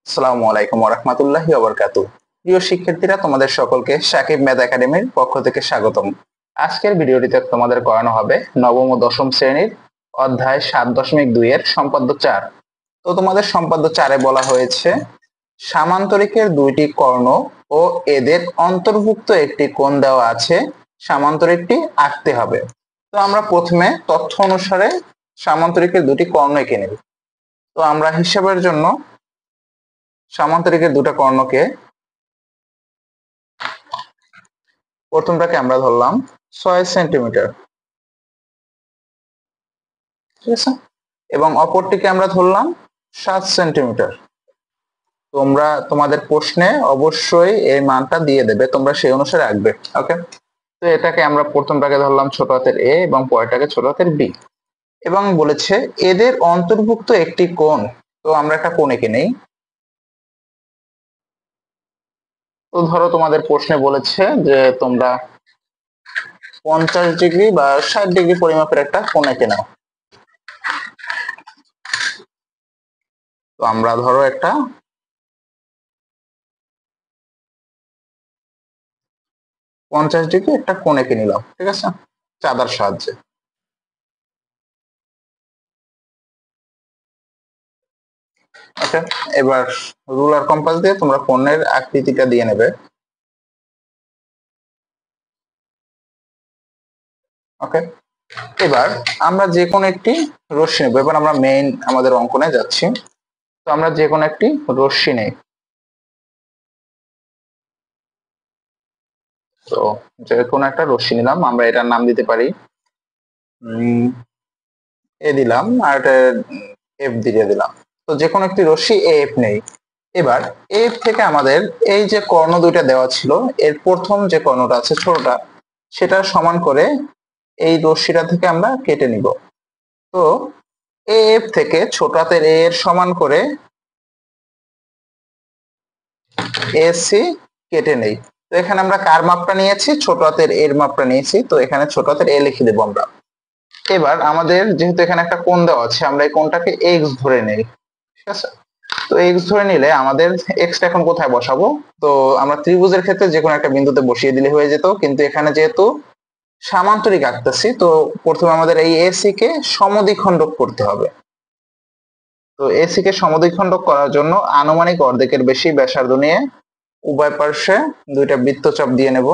আসসালামু আলাইকুম ওয়া রাহমাতুল্লাহি ওয়া বারাকাতুহু। প্রিয় শিক্ষার্থীরা, তোমাদের সকলকে সাকিব ম্যাথ একাডেমির পক্ষ থেকে স্বাগতম। আজকের ভিডিওটিতে তোমাদের করানো হবে নবম ও দশম শ্রেণীর অধ্যায় 7.2 এর সম্পাদ্য 4। তো তোমাদের সম্পাদ্য 4-এ বলা হয়েছে সামান্তরিকের দুইটি কর্ণ ও এদের অন্তর্ভুক্ত একটি কোণ দেওয়া আছে, সামান্তরিকটি আঁকতে হবে। তো আমরা প্রথমে তথ্য অনুসারে সামান্তরিকের দুটি কর্ণ এঁকে নেব। তো আমরা হিসাবের জন্য সামান্তরিকের দুটো কর্ণকে প্রথমটাকে আমরা ধরলাম 6 সেন্টিমিটার, ঠিক আছে, এবং অপরটিকে আমরা ধরলাম 7 সেন্টিমিটার। তোমরা তোমাদের প্রশ্নে অবশ্যই এই মানটা দিয়ে দেবে, তোমরা সেই অনুসারে আঁকবে। ওকে, তো এটাকে আমরা প্রথমটাকে ধরলাম ছোট হাতের এ এবং পরেরটাকে ছোট হাতের বি, এবং বলেছে এদের অন্তর্ভুক্ত একটি কোণ। তো আমরা একটা কোণ এঁকে নেই। তো ধরো তোমাদের প্রশ্নে বলেছে যে তোমরা 50 ডিগ্রি বা 60 ডিগ্রি পরিমাপের একটা কোণ এঁকে নাও। তো আমরা ধরো একটা 50 ডিগ্রি একটা কোণ এঁকে নিলাম, ঠিক আছে, চাঁদার সাহায্যে। ওকে, এবার রুলার কম্পাস দিয়ে তোমরা কোণের আকৃতিটা দিয়ে নেবে। ওকে, এবার আমরা যে কোনো একটি রশ্মি নেব। এবার আমরা মেইন আমাদের অঙ্কনে যাচ্ছি। তো আমরা যে কোনো একটি রশ্মি নেই। তো যে কোনো একটা রশ্মি নিলাম, আমরা এটার নাম দিতে পারি এ দিলাম, আর এটা এফ দিয়ে দিলাম। তো যে কোনো একটি রশ্মি এফ নেই। এবার এফ থেকে আমাদের এই যে কর্ণ দুইটা দেওয়া ছিল, এর প্রথম যে কর্ণটা আছে ছোটটা, সেটা সমান করে এই রশ্মিটা থেকে আমরা কেটে নিব। তো এফ থেকে ছোট হাতের এ এর সমান করে এসি কেটে নেই। তো এখানে আমরা কার মাপটা নিয়েছি? ছোট হাতের এর মাপটা নিয়েছি। তো এখানে ছোট হাতের এ লিখে দেবো আমরা। এবার আমাদের যেহেতু এখানে একটা কোণ দেওয়া আছে, আমরা এই কোণটাকে এক্স ধরে নেই, ঠিক আছে। তো এক্স ধরে নিলে আমাদের এক্সটা এখন কোথায় বসাবো? তো আমরা ত্রিভুজের ক্ষেত্রে যে কোনো একটা বিন্দুতে বসিয়ে দিলে হয়ে যেত, কিন্তু এখানে যেহেতু সামান্তরিক আঁকতেছি, তো প্রথমে আমাদের এই এসি কে সমদ্বিখণ্ডক করতে হবে। তো এসি কে সমদ্বিখণ্ডক করার জন্য আনুমানিক অর্ধেকের বেশি ব্যাসার্ধ নিয়ে উভয় পার্শ্বে দুইটা বৃত্তচাপ দিয়ে নেব,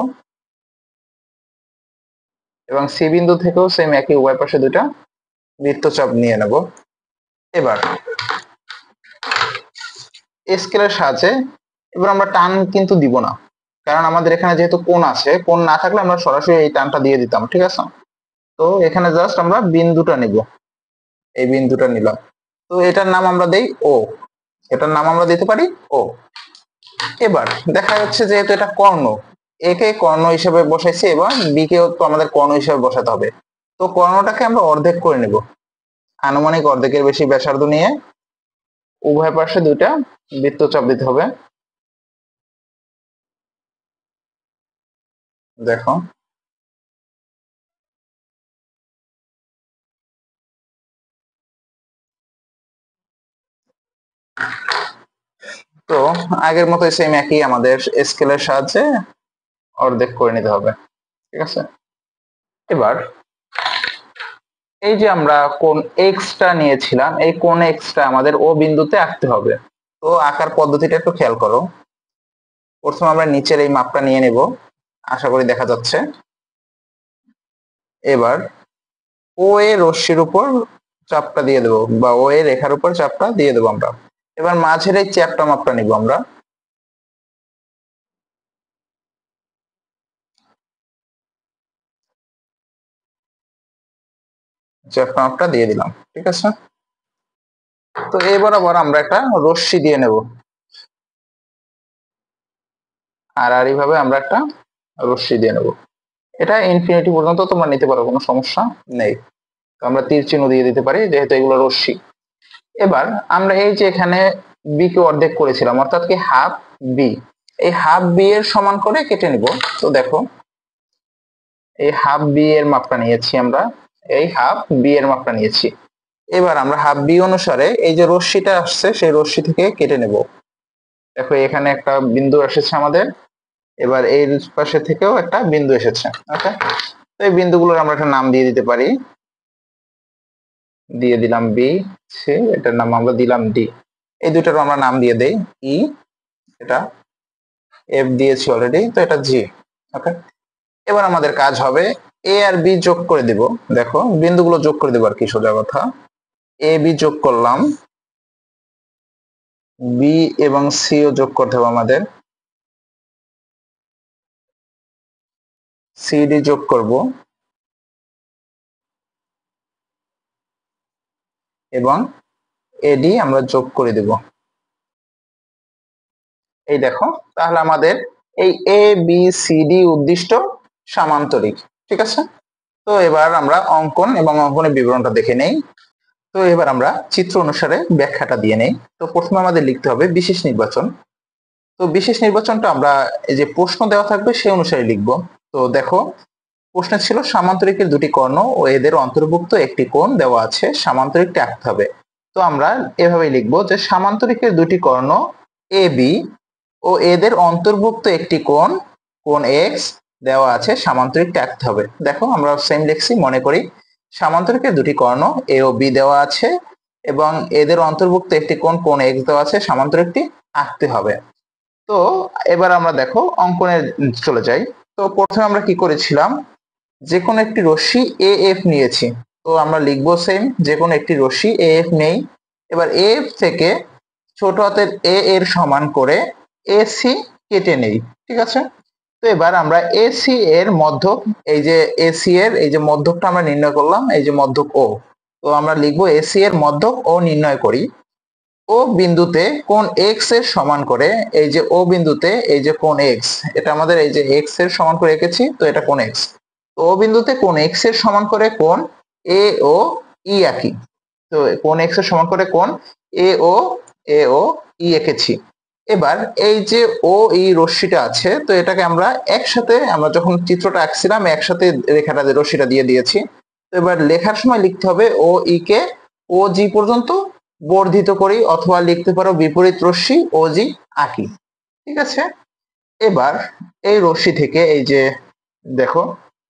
এবং সি বিন্দু থেকেও সেম একই উভয় পাশে দুইটা বৃত্তচাপ নিয়ে নেব। এবার স্কেলের সাহায্যে এবার আমরা টান কিন্তু দিব না, কারণ আমাদের এখানে যেহেতু কোণ আছে, কোণ না থাকলে আমরা সরাসরি এই টানটা দিয়ে দিতাম, ঠিক আছে। তো এখানে জাস্ট আমরা বিন্দুটা নিব, এই বিন্দুটা নিলাম। তো এটার নাম আমরা দেই ও, এটার নাম আমরা দিতে পারি ও। এবার দেখা যাচ্ছে যেহেতু এটা কর্ণ, একে কর্ণ হিসেবে বসাইছি, এবার বি কেও তো আমাদের কর্ণ হিসেবে বসাতে হবে। তো কর্ণটাকে আমরা অর্ধেক করে নেব, আনুমানিক অর্ধেকের বেশি ব্যাসার্ধ নিয়ে উভয় পাশে দুইটা বৃত্তচাপ দিতে হবে। দেখো, তো আগের মতো সেম একই আমাদের স্কেলের সাহায্যে অর্ধেক করে নিতে হবে, ঠিক আছে। এবার এই যে আমরা কোণ এক্সটা নিয়েছিলাম, এই কোণ এক্সটা আমাদের ও বিন্দুতে আঁকতে হবে। তো আঁকার পদ্ধতিটা একটু খেয়াল করো। প্রথমে আমরা নিচের এই মাপটা নিয়ে নেব, আশা করি দেখা যাচ্ছে। এবার ও এর রশ্মির উপর চাপটা দিয়ে দেবো, বা ও এর রেখার উপর চাপটা দিয়ে দেবো আমরা। এবার মাঝের এই চ্যাপ্টা মাপটা নিব আমরা, চ্যাপ্টা মাপটা দিয়ে দিলাম, ঠিক আছে। তো এবার আবার আমরা একটা রশ্মি দিয়ে নেব, আর এইভাবে আমরা একটা রশ্মি দিয়ে নেব। এটা ইনফিনিটি পর্যন্ত তোমরা নিতে পারো, কোনো সমস্যা নেই। তো আমরা তীর চিহ্ন দিয়ে দিতে পারি যেহেতু এগুলো রশ্মি। এবার আমরা এই যে এখানে বি কে অর্ধেক করেছিলাম, অর্থাৎ কি হাফ বি, এই হাফ বি এর সমান করে কেটে নিব। তো দেখো, এই হাফ বি এর মাপটা নিয়েছি আমরা, এই হাফ বি এর মাপটা নিয়েছি। এবার আমরা হাফ বি অনুসারে এই যে রশ্মিটা আসছে সেই রশ্মি থেকে কেটে নেব। দেখো এখানে একটা বিন্দু এসেছে আমাদের, এবার এই পাশে থেকেও একটা বিন্দু এসেছে। ওকে, তো এই বিন্দুগুলোর আমরা একটা নাম দিয়ে দিতে পারি, দিয়ে দিলাম বি, সি, এটার নাম আমরা দিলাম ডি। এই দুটার আমরা নাম দিয়ে দেই ই, এটা এফ দিয়েছি অলরেডি, তো এটা জি। ওকে, এবার আমাদের কাজ হবে এ আর বি যোগ করে দিব। দেখো বিন্দুগুলো যোগ করে দেবো আর কি, সোজা কথা। এ বি যোগ করলাম, বি এবং সি ও যোগ করতে হবে আমাদের, সিডি যোগ করব এবং এডি আমরা যোগ করে দেব। এই দেখো, তাহলে আমাদের এই এ বি সি ডি উদ্দিষ্ট সামান্তরিক। ঠিক আছে, তো এবার আমরা অঙ্কন এবং অঙ্কনের বিবরণটা দেখে নেই। তো এবার আমরা চিত্র অনুসারে ব্যাখ্যাটা দিয়ে নেই। তো প্রথমে আমাদের লিখতে হবে বিশেষ নির্বাচন। তো বিশেষ নির্বাচনটা আমরা এই যে প্রশ্ন দেওয়া থাকবে সেই অনুসারে লিখব। তো দেখো, প্রশ্ন ছিল সামান্তরিকের দুটি কর্ণ ও এদের অন্তর্ভুক্ত একটি কোণ দেওয়া আছে, সামান্তরিকটি আঁকতে হবে। তো আমরা এভাবেই লিখবো যে সামান্তরিকের দুটি কর্ণ এ বি ও এদের অন্তর্ভুক্ত একটি কোণ, কোণ এক্স দেওয়া আছে, সামান্তরিকটি আঁকতে হবে। দেখো আমরা সেম লিখছি, মনে করি সামান্তরিকের দুটি কর্ণ এ ও বি দেওয়া আছে এবং এদের অন্তর্ভুক্ত একটি কোণ, কোণ এক্স দেওয়া আছে, সামান্তরিকটি আঁকতে হবে। তো এবার আমরা দেখো অঙ্কনে চলে যাই। তো প্রথমে আমরা কি করেছিলাম, যে কোনো একটি রশ্মি এ এফ নিয়েছি। তো আমরা লিখবো সেম, যে কোনো একটি রশ্মি এ এফ নেই। এবার এফ থেকে ছোট হাতের এ এর সমান করে এসি কেটে নেই। ঠিক আছে, তো এবার আমরা এসি এর মধ্যক, এই যে এসি এর এই যে মধ্যকটা আমরা নির্ণয় করলাম, এই যে মধ্যক ও, তো আমরা লিখবো এসি এর মধ্যক ও নির্ণয় করি। ও বিন্দুতে কোণ এক্স এর সমান করে, এই যে ও বিন্দুতে এই যে কোণ এক্স, এটা আমাদের এই যে এক্স এর সমান করে এঁকেছি, তো এটা কোণ এক্স। তো ও বিন্দুতে কোণ এক্স এর সমান করে কোণ এ ও ই আঁকি। তো কোণ এক্স এর সমান করে কোণ এ ও ই এঁকেছি। এবার এই যে ও ই রশ্মিটা আছে, তো এটাকে আমরা একসাথে, আমরা যখন চিত্রটা আঁকছিলাম একসাথে রেখাটা রশ্মিটা দিয়ে দিয়েছি। তো এবার লেখার সময় লিখতে হবে ও ই কে ও জি পর্যন্ত বর্ধিত করি, অথবা লিখতে পারো বিপরীত রশ্মি ও জি আঁকি। ঠিক আছে, এবার এই রশ্মি থেকে এই যে দেখো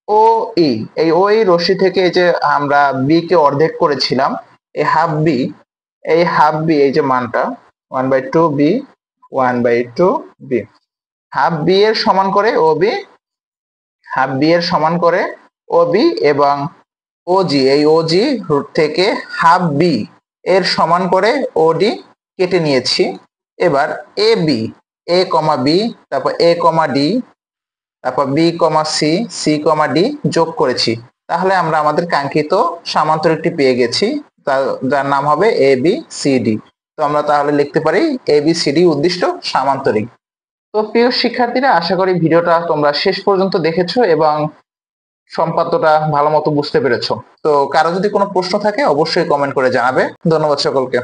ও ই, এই ও ই রশ্মি থেকে এই যে আমরা বি কে অর্ধেক করেছিলাম, এই হাফ বি, এই হাফ বি, এই যে মানটা 1/2 বি, 1/2 বি, হাফ বি এর সমান করে ও বি, হাফ বি এর সমান করে ও বি, এবং ওজি, এই ওজি থেকে হাফ বি এর সমান করে ওডি কেটে নিয়েছি। এবার A B, A comma B, তারপর এ কমা ডি, তারপর B comma C, c comma D যোগ করেছি। তাহলে আমরা আমাদের কাঙ্ক্ষিত সামান্তরিকটি পেয়ে গেছি, যার নাম হবে এ বি সি ডি। তো আমরা তাহলে লিখতে পারি এ বি সি ডি উদ্দিষ্ট সামান্তরিক। তো প্রিয় শিক্ষার্থীরা, আশা করি ভিডিওটা তোমরা শেষ পর্যন্ত দেখেছো এবং সম্পাদ্যটা ভালো মতো বুঝতে পেরেছো। তো কারো যদি কোনো প্রশ্ন থাকে অবশ্যই কমেন্ট করে জানাবে। ধন্যবাদ সকলকে।